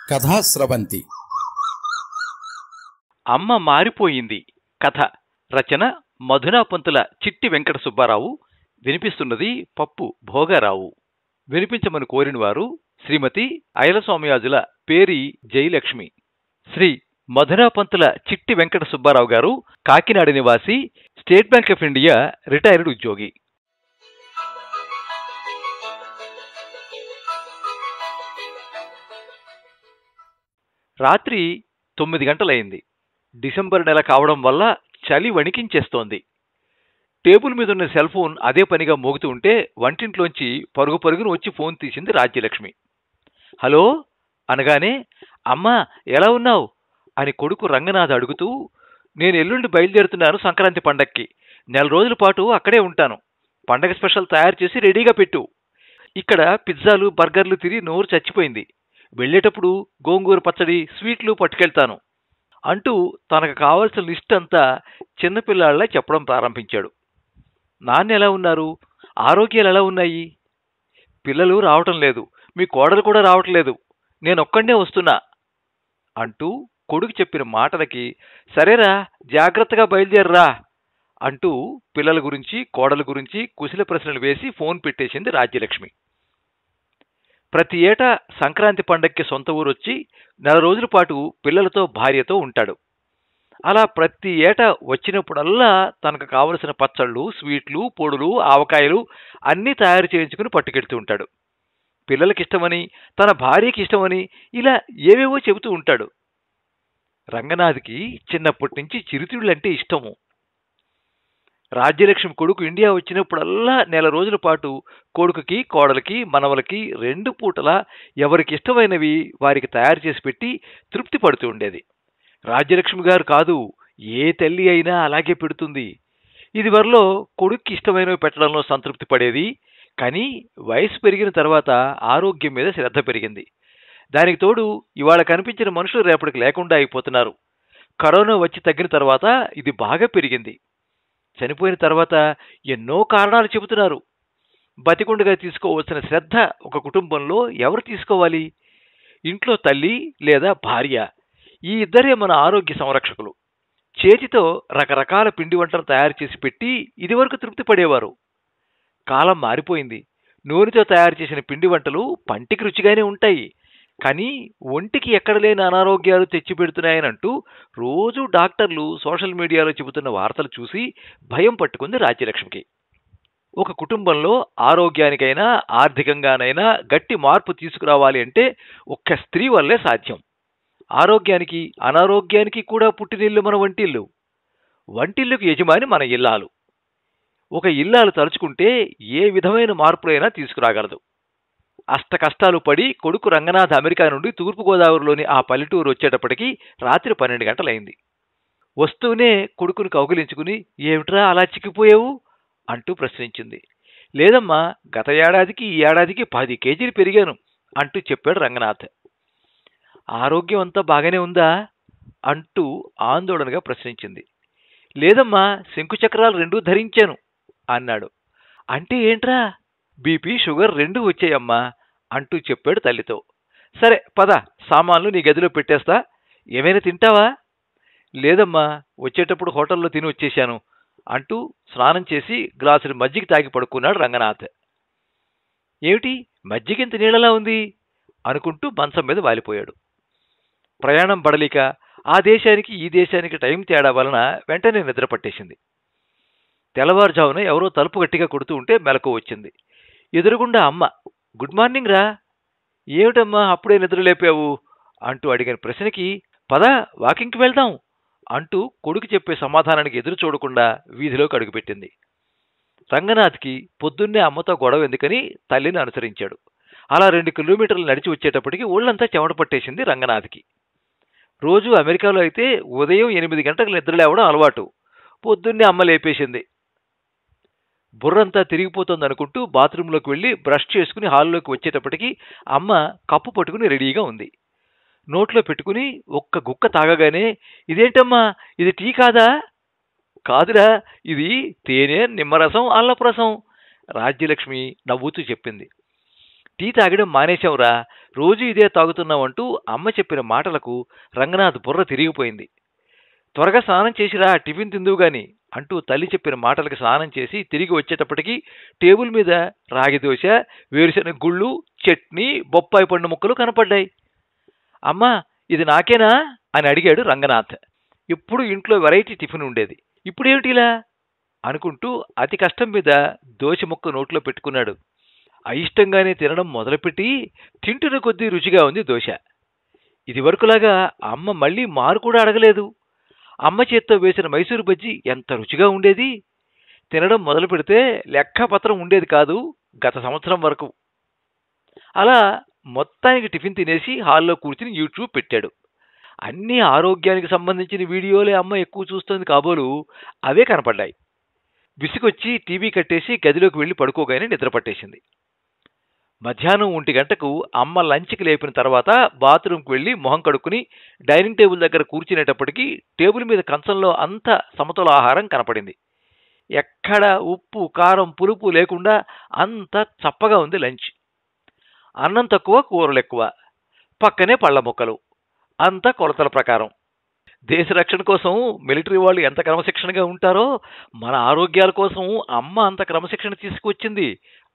కథాస్రవంతి. అమ్మ మారిపోయింది. కథ రచన మధునాపంతుల చిట్టి వెంకట సుబ్బారావు. వినిపిస్తున్నది పప్పు భోగారావు. వినిపించమని కోరినవారు శ్రీమతి ఐలస్వామియాజుల పేరి జయలక్ష్మి. శ్రీ మధునాపంతుల చిట్టి వెంకట సుబ్బారావు గారు కాకినాడ నివాసి, state bank of India retired ఉద్యోగి. రాత్రి 9 గంటలైంది. డిసెంబర్ నెల కావడం వల్ల చలి వణికించేస్తోంది. టేబుల్ మీదున్న సెల్ ఫోన్ అదే పనిగా మోగుతూ ఉంటే వంటింట్లోంచి పరుగు పరుగును వచ్చి ఫోన్ తీసింది రాజ్యలక్ష్మి. హలో అనగానే, అమ్మా ఎలా ఉన్నావు అని కొడుకు రంగనాథ్ అడుగుతూ, నేను ఎల్లుండి బయలుదేరుతున్నాను సంక్రాంతి పండక్కి. 4 రోజుల పాటు అక్కడే ఉంటాను. పండగ స్పెషల్ తయారు చేసి రెడీగా పెట్టు. ఇక్కడ పిజ్జాలు బర్గర్లు తిరిగి నోరు చచ్చిపోయింది. వెళ్లేటప్పుడు గోంగూర పచ్చడి, స్వీట్లు పట్టుకెళ్తాను అంటూ తనకు కావలసిన లిస్ట్ అంతా చిన్నపిల్లాళ్ల చెప్పడం ప్రారంభించాడు. నాన్న ఎలా ఉన్నారు? ఆరోగ్యాలు ఎలా ఉన్నాయి? పిల్లలు రావటం లేదు, మీ కోడలు కూడా రావట్లేదు, నేనొక్కడే వస్తున్నా అంటూ కొడుకు చెప్పిన మాటలకి, సరేరా జాగ్రత్తగా బయలుదేరరా అంటూ పిల్లల గురించి కోడల గురించి కుశల ప్రశ్నలు వేసి ఫోన్ పెట్టేసింది రాజ్యలక్ష్మి. ప్రతి ఏటా సంక్రాంతి పండక్కి సొంత ఊరొచ్చి 4 రోజుల పాటు పిల్లలతో భార్యతో ఉంటాడు. అలా ప్రతి ఏటా వచ్చినప్పుడల్లా తనకు కావలసిన పచ్చళ్ళు, స్వీట్లు, పొడులు, ఆవకాయలు అన్నీ తయారు చేయించుకుని పట్టుకెడుతూ ఉంటాడు. పిల్లలకిష్టమని, తన భార్యకి ఇష్టమని ఇలా ఏవేవో చెబుతూ ఉంటాడు. రంగనాథ్కి చిన్నప్పటి నుంచి చిరుతిళ్ళంటే ఇష్టము. రాజ్యలక్ష్మి కొడుకు ఇండియా వచ్చినప్పుడల్లా 4 రోజుల పాటు కొడుకుకి, కోడలికి, మనవలకి 2 పూటలా ఎవరికి ఇష్టమైనవి వారికి తయారు చేసి పెట్టి తృప్తి పడుతూ ఉండేది. రాజ్యలక్ష్మి గారు కాదు, ఏ తల్లి అయినా అలాగే పెడుతుంది. ఇదివరలో కొడుక్కి ఇష్టమైనవి పెట్టడంలో సంతృప్తి పడేది. కానీ వయసు పెరిగిన తర్వాత ఆరోగ్యం మీద శ్రద్ధ పెరిగింది. దానికి తోడు ఇవాళ కనిపించిన మనుషులు రేపటికి లేకుండా అయిపోతున్నారు. కరోనా వచ్చి తగ్గిన తర్వాత ఇది బాగా పెరిగింది. చనిపోయిన తర్వాత ఎన్నో కారణాలు చెబుతున్నారు. బతికుండగా తీసుకోవాల్సిన శ్రద్ధ ఒక కుటుంబంలో ఎవరు తీసుకోవాలి? ఇంట్లో తల్లి లేదా భార్య, ఈ ఇద్దరే మన ఆరోగ్య సంరక్షకులు. చేతితో రకరకాల పిండి వంటలు తయారు చేసి పెట్టి ఇదివరకు తృప్తి పడేవారు. కాలం మారిపోయింది. నూనెతో తయారు చేసిన పిండి వంటలు పంటికి రుచిగానే ఉంటాయి, కానీ ఒంటికి ఎక్కడ లేని అనారోగ్యాలు తెచ్చిపెడుతున్నాయనంటూ రోజూ డాక్టర్లు సోషల్ మీడియాలో చెబుతున్న వార్తలు చూసి భయం పట్టుకుంది రాజ్యలక్ష్మికి. ఒక కుటుంబంలో ఆరోగ్యానికైనా ఆర్థికంగానైనా గట్టి మార్పు తీసుకురావాలి అంటే ఒక్క స్త్రీ వల్లే సాధ్యం. ఆరోగ్యానికి అనారోగ్యానికి కూడా పుట్టినిల్లు మన వంటిల్లు. వంటిల్లుకి యజమాని మన ఇల్లాలు. ఒక ఇల్లాలు తలుచుకుంటే ఏ విధమైన మార్పులైనా తీసుకురాగలదు. అష్ట కష్టాలు పడి కొడుకు రంగనాథ్ అమెరికా నుండి తూర్పుగోదావరిలోని ఆ పల్లెటూరు వచ్చేటప్పటికి రాత్రి 12 గంటలైంది. వస్తూనే కొడుకును కౌగిలించుకుని, ఏమిట్రా అలా చిక్కిపోయావు అంటూ ప్రశ్నించింది. లేదమ్మా, గత ఏడాదికి ఈ ఏడాదికి 10 కేజీలు పెరిగాను అంటూ చెప్పాడు రంగనాథ్. ఆరోగ్యం అంతా బాగానే ఉందా అంటూ ఆందోళనగా ప్రశ్నించింది. లేదమ్మా, శంకుచక్రాలు 2 ధరించాను అన్నాడు. అంటే ఏంట్రా? బీపీ, షుగర్ 2 వచ్చాయమ్మా అంటూ చెప్పాడు తల్లితో. సరే పద, సామాన్లు నీ గదిలో పెట్టేస్తా, ఏమైనా తింటావా? లేదమ్మా, వచ్చేటప్పుడు హోటల్లో తిని వచ్చేశాను అంటూ స్నానం చేసి గ్లాసులు మజ్జిగ తాగి పడుకున్నాడు రంగనాథ్. ఏమిటి మజ్జిగింత నీళ్ళలా ఉంది అనుకుంటూ మంచం మీద వాలిపోయాడు. ప్రయాణం బడలిక, ఆ దేశానికి ఈ దేశానికి టైం తేడా వలన వెంటనే నిద్ర పట్టేసింది. తెల్లవారుజామున ఎవరో తలుపు గట్టిగా కొడుతూ ఉంటే మెలకు వచ్చింది. ఎదురుగుండా అమ్మ. గుడ్ మార్నింగ్ రా. ఏమిటమ్మా అప్పుడే నిద్ర లేపావు అంటూ అడిగిన ప్రశ్నకి, పద వాకింగ్కి వెళ్దాం అంటూ కొడుకు చెప్పే సమాధానానికి ఎదురు చూడకుండా వీధిలోకి అడుగుపెట్టింది. రంగనాథ్కి పొద్దున్నే అమ్మతో గొడవ ఎందుకని తల్లిని అనుసరించాడు. అలా 2 కిలోమీటర్లు నడిచి వచ్చేటప్పటికి ఒళ్ళంతా చెమట పట్టేసింది రంగనాథ్కి. రోజు అమెరికాలో అయితే ఉదయం 8 గంటలకు నిద్ర లేవడం అలవాటు. పొద్దున్నే అమ్మ లేపేసింది. బుర్రంతా తిరిగిపోతుందనుకుంటూ బాత్రూంలోకి వెళ్ళి బ్రష్ చేసుకుని హాల్లోకి వచ్చేటప్పటికి అమ్మ కప్పు పట్టుకుని రెడీగా ఉంది. నోట్లో పెట్టుకుని ఒక్క గుక్క తాగగానే, ఇదేంటమ్మా, ఇది టీ కాదా? కాదురా, ఇది తేనె, నిమ్మరసం, అల్లపు రసం రాజ్యలక్ష్మి నవ్వుతూ చెప్పింది. టీ తాగడం మానేశాంరా, రోజు ఇదే తాగుతున్నావంటూ అమ్మ చెప్పిన మాటలకు రంగనాథ్ బుర్ర తిరిగిపోయింది. త్వరగా స్నానం చేసిరా, టిఫిన్ తిందువు గాని అంటూ తల్లి చెప్పిన మాటలకు స్నానం చేసి తిరిగి వచ్చేటప్పటికి టేబుల్ మీద రాగి దోశ, వేరుశెనగ గుళ్ళు, చట్నీ, బొప్పాయి పండు ముక్కలు కనపడ్డాయి. అమ్మా, ఇది నాకేనా అని అడిగాడు రంగనాథ్. ఎప్పుడు ఇంట్లో వెరైటీ టిఫిన్ ఉండేది, ఇప్పుడేమిటిలా అనుకుంటూ అతి కష్టం మీద దోశ ముక్క నోట్లో పెట్టుకున్నాడు. అయిష్టంగానే తినడం మొదలుపెట్టి తింటున్న కొద్దీ రుచిగా ఉంది దోశ. ఇది వరకులాగా అమ్మ మళ్ళీ మారు కూడా అడగలేదు. అమ్మ చేత్తో వేసిన మైసూరు బజ్జీ ఎంత రుచిగా ఉండేది. తినడం మొదలు పెడితే లెక్కపత్రం ఉండేది కాదు గత సంవత్సరం వరకు. అలా మొత్తానికి టిఫిన్ తినేసి హాల్లో కూర్చుని యూట్యూబ్ పెట్టాడు. అన్ని ఆరోగ్యానికి సంబంధించిన వీడియోలే అమ్మ ఎక్కువ చూస్తోంది కాబోలు అవే కనపడ్డాయి. విసుగొచ్చి టీవీ కట్టేసి గదిలోకి వెళ్లి పడుకోగానే నిద్ర పట్టేసింది. మధ్యాహ్నం 1 గంటకు అమ్మ లంచ్కి లేపిన తర్వాత బాత్రూంకి వెళ్లి మొహం కడుక్కుని డైనింగ్ టేబుల్ దగ్గర కూర్చునేటప్పటికీ టేబుల్ మీద కంచంలో అంత సమతుల ఆహారం కనపడింది. ఎక్కడ ఉప్పు, కారం, పులుపు లేకుండా అంత చప్పగా ఉంది లంచ్. అన్నం తక్కువ, కూరలు ఎక్కువ, పక్కనే పళ్ళ ముక్కలు, అంతా కొలతల ప్రకారం. దేశ రక్షణ కోసం మిలిటరీ వాళ్ళు ఎంత క్రమశిక్షణగా ఉంటారో మన ఆరోగ్యాల కోసం అమ్మ అంత క్రమశిక్షణ తీసుకువచ్చింది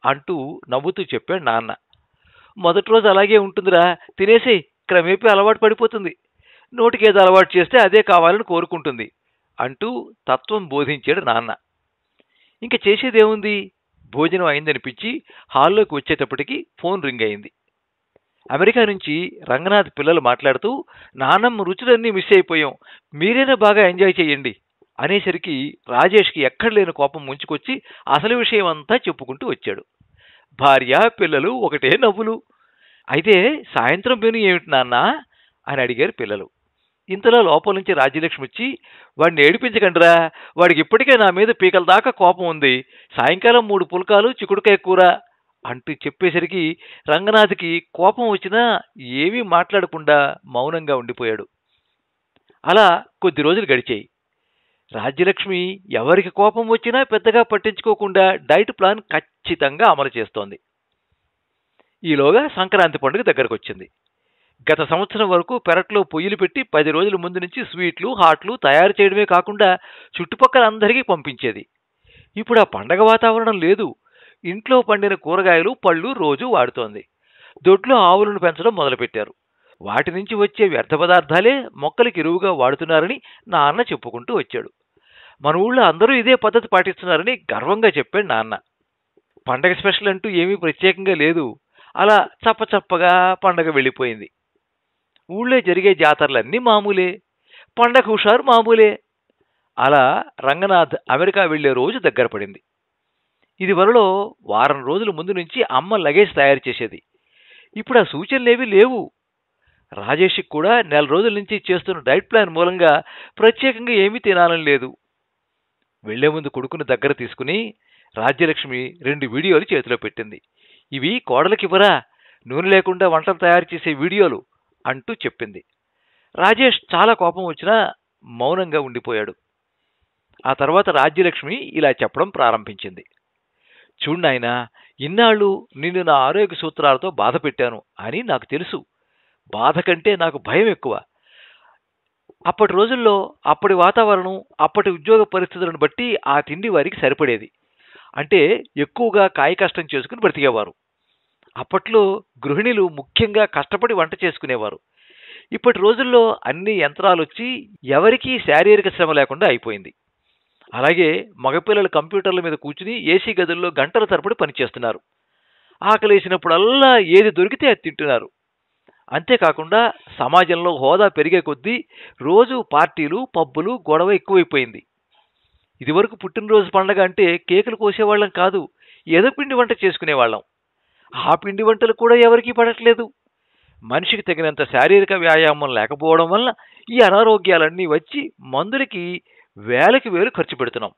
అంటూ నవ్వుతూ చెప్పాడు నాన్న. మొదటి రోజు అలాగే ఉంటుందిరా, తినేసి క్రమేపీ అలవాటు పడిపోతుంది. నోటికేదో అలవాటు చేస్తే అదే కావాలని కోరుకుంటుంది అంటూ తత్వం బోధించాడు నాన్న. ఇంక చేసేదేముంది, భోజనం అయిందనిపించి హాల్లోకి వచ్చేటప్పటికి ఫోన్ రింగ్ అయింది. అమెరికా నుంచి రంగనాథ్ పిల్లలు మాట్లాడుతూ, నాన్నమ్మ రుచులన్నీ మిస్ అయిపోయాం, మీరైనా బాగా ఎంజాయ్ చేయండి అనేసరికి రాజేష్కి ఎక్కడలేని కోపం ముంచుకొచ్చి అసలు విషయం అంతా చెప్పుకుంటూ వచ్చాడు. భార్య, పిల్లలు ఒకటే నవ్వులు. అయితే సాయంత్రం మెను ఏమిటి నాన్న అని అడిగారు పిల్లలు. ఇంతలో లోపల నుంచి రాజ్యలక్ష్మి వచ్చి, వాడిని ఏడిపించకండిరా, వాడికి ఇప్పటికే నా మీద పీకల దాకా కోపం ఉంది, సాయంకాలం 3 పుల్కాలు, చిక్కుడుకాయ కూర అంటూ చెప్పేసరికి రంగనాథ్కి కోపం వచ్చినా ఏమీ మాట్లాడకుండా మౌనంగా ఉండిపోయాడు. అలా కొద్ది రోజులు గడిచాయి. రాజ్యలక్ష్మి ఎవరికి కోపం వచ్చినా పెద్దగా పట్టించుకోకుండా డైట్ ప్లాన్ ఖచ్చితంగా అమలు చేస్తోంది. ఈలోగా సంక్రాంతి పండుగ దగ్గరకు వచ్చింది. గత సంవత్సరం వరకు పెరట్లో పొయ్యిలు పెట్టి 10 రోజుల ముందు నుంచి స్వీట్లు, హాట్లు తయారు చేయడమే కాకుండా చుట్టుపక్కల అందరికీ పంపించేది. ఇప్పుడు ఆ పండగ వాతావరణం లేదు. ఇంట్లో పండిన కూరగాయలు, పళ్ళు రోజు వాడుతోంది. దొడ్లో ఆవులను పెంచడం మొదలుపెట్టారు. వాటి నుంచి వచ్చే వ్యర్థ పదార్థాలే మొక్కలకి ఎరువుగా వాడుతున్నారని నాన్న చెప్పుకుంటూ వచ్చాడు. మన ఊళ్ళో అందరూ ఇదే పద్ధతి పాటిస్తున్నారని గర్వంగా చెప్పాడు నాన్న. పండగ స్పెషల్ అంటూ ఏమీ ప్రత్యేకంగా లేదు. అలా చప్పచప్పగా పండగ వెళ్ళిపోయింది. ఊళ్ళో జరిగే జాతరలన్నీ మామూలే, పండగ హుషారు మామూలే. అలా రంగనాథ్ అమెరికా వెళ్లే రోజు దగ్గర పడింది. ఇది వరలో వారం రోజుల ముందు నుంచి అమ్మ లగేజ్ తయారు చేసేది. ఇప్పుడు ఆ సూచనలేవీ లేవు. రాజేష్కి కూడా నెల రోజుల నుంచి చేస్తున్న డైట్ ప్లాన్ మూలంగా ప్రత్యేకంగా ఏమీ తినాలని లేదు. వెళ్లే ముందు కొడుకుని దగ్గర తీసుకుని రాజ్యలక్ష్మి 2 వీడియోలు చేతిలో పెట్టింది. ఇవి కోడలకివ్వరా, నూనె లేకుండా వంటలు తయారు చేసే వీడియోలు అంటూ చెప్పింది. రాజేష్ చాలా కోపం వచ్చినా మౌనంగా ఉండిపోయాడు. ఆ తర్వాత రాజ్యలక్ష్మి ఇలా చెప్పడం ప్రారంభించింది. చూడు నాయనా, ఇన్నాళ్ళు నిన్ను నా ఆరోగ్య సూత్రాలతో బాధ పెట్టాను అని నాకు తెలుసు. బాధ కంటే నాకు భయం ఎక్కువ. అప్పటి రోజుల్లో అప్పటి వాతావరణం, అప్పటి ఉద్యోగ పరిస్థితులను బట్టి ఆ తిండి వారికి సరిపడేది. అంటే ఎక్కువగా కాయ కష్టం చేసుకుని బ్రతికేవారు. అప్పట్లో గృహిణులు ముఖ్యంగా కష్టపడి వంట చేసుకునేవారు. ఇప్పటి రోజుల్లో అన్ని యంత్రాలు వచ్చి ఎవరికీ శారీరక శ్రమ లేకుండా అయిపోయింది. అలాగే మగపిల్లలు కంప్యూటర్ల మీద కూర్చుని ఏసీ గదుల్లో గంటల తరబడి పనిచేస్తున్నారు. ఆకలేసినప్పుడల్లా ఏది దొరికితే అది తింటున్నారు. అంతేకాకుండా సమాజంలో హోదా పెరిగే కొద్దీ రోజు పార్టీలు, పబ్బులు, గొడవ ఎక్కువైపోయింది. ఇదివరకు పుట్టినరోజు పండగ అంటే కేకులు కోసేవాళ్ళం కాదు, ఏదో పిండి వంట చేసుకునేవాళ్ళం. ఆ పిండి వంటలు కూడా ఎవరికీ పడట్లేదు. మనిషికి తగినంత శారీరక వ్యాయామం లేకపోవడం వల్ల ఈ అనారోగ్యాలన్నీ వచ్చి మందులకి వేలకి వేలు ఖర్చు పెడుతున్నాం.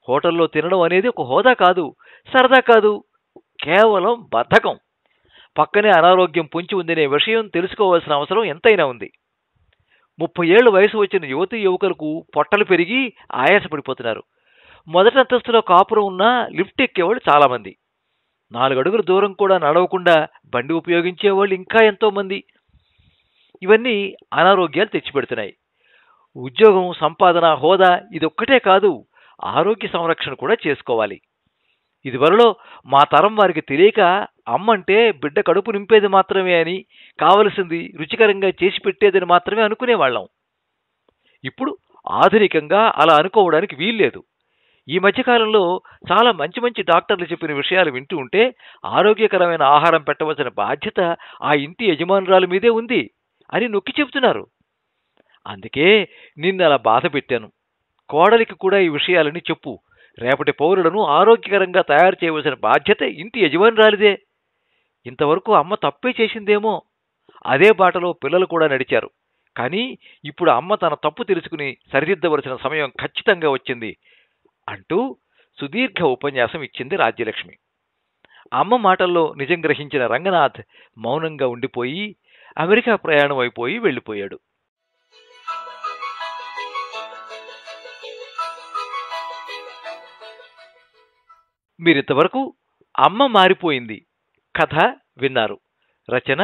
హోటల్లో తినడం అనేది ఒక హోదా కాదు, సరదా కాదు, కేవలం బద్ధకం. పక్కనే అనారోగ్యం పొంచి ఉందనే విషయం తెలుసుకోవాల్సిన అవసరం ఎంతైనా ఉంది. 30 ఏళ్ల వయసు వచ్చిన యువతీ యువకులకు పొట్టలు పెరిగి ఆయాసపడిపోతున్నారు. మొదటి అంతస్తులో కాపురం ఉన్న లిఫ్ట్ ఎక్కేవాళ్ళు చాలామంది. 4 అడుగుల దూరం కూడా నడవకుండా బండి ఉపయోగించే వాళ్ళు ఇంకా ఎంతోమంది. ఇవన్నీ అనారోగ్యాలు తెచ్చిపెడుతున్నాయి. ఉద్యోగం, సంపాదన, హోదా ఇదొక్కటే కాదు, ఆరోగ్య సంరక్షణ కూడా చేసుకోవాలి. ఇదివరలో మా తరం వారికి తెలియక అమ్మంటే బిడ్డ కడుపు నింపేది మాత్రమే అని, కావలసింది రుచికరంగా చేసి పెట్టేదని మాత్రమే అనుకునేవాళ్ళం. ఇప్పుడు ఆధునికంగా అలా అనుకోవడానికి వీల్లేదు. ఈ మధ్యకాలంలో చాలా మంచి మంచి డాక్టర్లు చెప్పిన విషయాలు వింటూ ఉంటే ఆరోగ్యకరమైన ఆహారం పెట్టవలసిన బాధ్యత ఆ ఇంటి యజమానురాల మీదే ఉంది అని నొక్కి చెబుతున్నారు. అందుకే నిన్ను అలా బాధ పెట్టాను. కోడలికి కూడా ఈ విషయాలని చెప్పు. రేపటి పౌరులను ఆరోగ్యకరంగా తయారు చేయవలసిన బాధ్యత ఇంటి యజమానురాలిదే. ఇంతవరకు అమ్మ తప్పే చేసిందేమో, అదే బాటలో పిల్లలు కూడా నడిచారు. కానీ ఇప్పుడు అమ్మ తన తప్పు తెలుసుకుని సరిదిద్దవలసిన సమయం ఖచ్చితంగా వచ్చింది అంటూ సుదీర్ఘ ఉపన్యాసం ఇచ్చింది రాజ్యలక్ష్మి. అమ్మ మాటల్లో నిజం గ్రహించిన రంగనాథ్ మౌనంగా ఉండిపోయి అమెరికా ప్రయాణం అయిపోయి వెళ్ళిపోయాడు. మీరింతవరకు అమ్మ మారిపోయింది కథ విన్నారు. రచన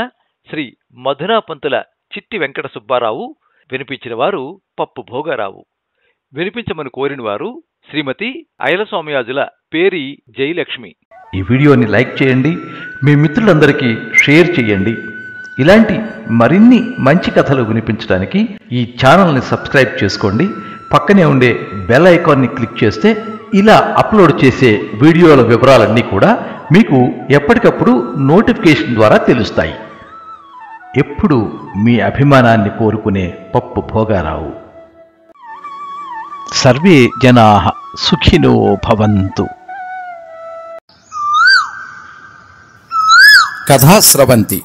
శ్రీ మధునా పంతుల చిట్టి వెంకట సుబ్బారావు. వినిపించిన వారు పప్పు భోగారావు. వినిపించమని కోరిన వారు శ్రీమతి ఐలస్వామియాజుల పేరి జయలక్ష్మి. ఈ వీడియోని లైక్ చేయండి, మీ మిత్రులందరికీ షేర్ చేయండి. ఇలాంటి మరిన్ని మంచి కథలు వినిపించడానికి ఈ ఛానల్ని సబ్స్క్రైబ్ చేసుకోండి. పక్కనే ఉండే బెల్ ఐకాన్ని క్లిక్ చేస్తే ఇలా అప్లోడ్ చేసే వీడియోల వివరాలన్నీ కూడా మీకు ఎప్పటికప్పుడు నోటిఫికేషన్ ద్వారా తెలుస్తాయి. ఎప్పుడు మీ అభిమానాన్ని కోరుకునే పప్పు భోగారావు. సర్వే జనాః సుఖినో భవంతు. కథా స్రవంతి.